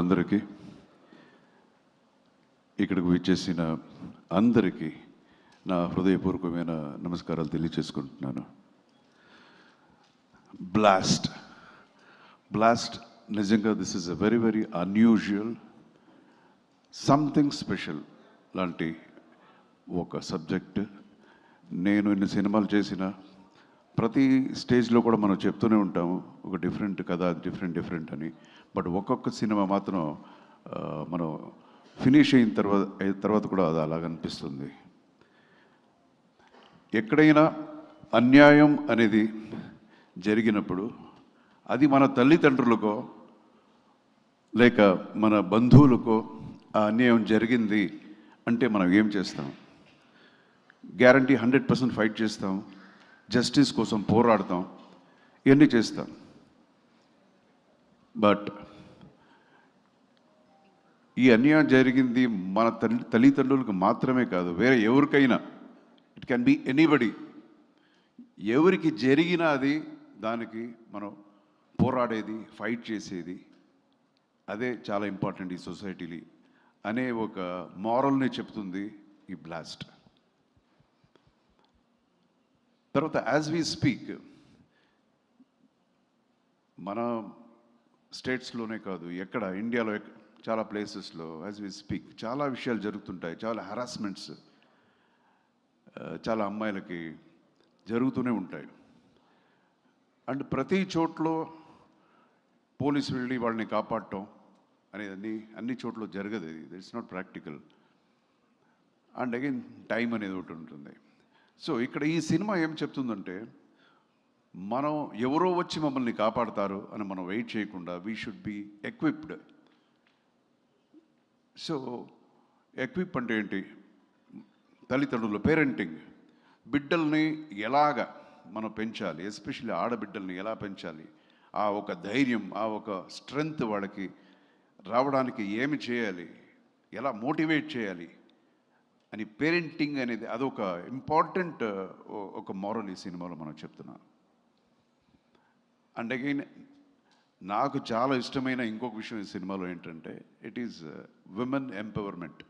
అందరికీ ఇక్కడికి విచ్చేసిన అందరికీ నా హృదయపూర్వకమైన నమస్కారాలు తెలియజేసుకుంటున్నాను. బ్లాస్ట్ నిజంగా this is a very very unusual something special లాంటి ఒక సబ్జెక్ట్. నేను ఇన్ని సినిమాలు చేసిన ప్రతి స్టేజ్లో కూడా మనం చెప్తూనే ఉంటాము ఒక డిఫరెంట్ కథ, డిఫరెంట్ అని. బట్ ఒక్కొక్క సినిమా మాత్రం మనం ఫినిష్ అయిన తర్వాత కూడా అది అలాగ అనిపిస్తుంది. ఎక్కడైనా అన్యాయం అనేది జరిగినప్పుడు అది మన తల్లిదండ్రులకో లేక మన బంధువులకో ఆ అన్యాయం జరిగింది అంటే మనం ఏం చేస్తాం? గ్యారంటీ 100% ఫైట్ చేస్తాం, జస్టిస్ కోసం పోరాడతాం, ఇవన్నీ చేస్తాం. బట్ ఈ అన్యాయం జరిగింది మన తల్లిదండ్రులకు మాత్రమే కాదు, వేరే ఎవరికైనా, ఇట్ కెన్ బి ఎనీబడి. ఎవరికి జరిగినా అది దానికి మనం పోరాడేది, ఫైట్ చేసేది, అదే చాలా ఇంపార్టెంట్ ఈ సొసైటీలో అనే ఒక మారల్ని చెప్తుంది ఈ బ్లాస్ట్. తర్వాత యాజ్ వీ స్పీక్ మన స్టేట్స్లోనే కాదు, ఎక్కడ ఇండియాలో చాలా ప్లేసెస్లో యాజ్ వీ స్పీక్ చాలా విషయాలు జరుగుతుంటాయి. చాలా హరాస్మెంట్స్ చాలా అమ్మాయిలకి జరుగుతూనే ఉంటాయి. అండ్ ప్రతి చోట్లో పోలీసు వెళ్ళి వాళ్ళని కాపాడటం అనేది అన్ని చోట్ల జరగదు. ఇది it's not practical. And again time అనేది ఒకటి ఉంటుంది. సో ఇక్కడ ఈ సినిమా ఏం చెప్తుందంటే, మనం ఎవరో వచ్చి మమ్మల్ని కాపాడతారు అని మనం వెయిట్ చేయకుండా we should be equipped. So equip అంటే ఏంటి? తల్లిదండ్రులు, పేరెంటింగ్, బిడ్డల్ని ఎలాగ మనం పెంచాలి, ఎస్పెషల్లీ ఆడబిడ్డల్ని ఎలా పెంచాలి, ఆ ఒక ధైర్యం, ఆ ఒక స్ట్రెంగ్త్ వాళ్ళకి రావడానికి ఏమి చేయాలి, ఎలా మోటివేట్ చేయాలి అని పేరెంటింగ్ అనేది అదొక ఇంపార్టెంట్ ఒక మోరల్ ఈ సినిమాలో మనం చెప్తున్నాం. అండ్ అగైన్ నాకు చాలా ఇష్టమైన ఇంకొక విషయం ఈ సినిమాలో ఏంటంటే, ఇట్ ఈజ్ విమెన్ ఎంపవర్మెంట్.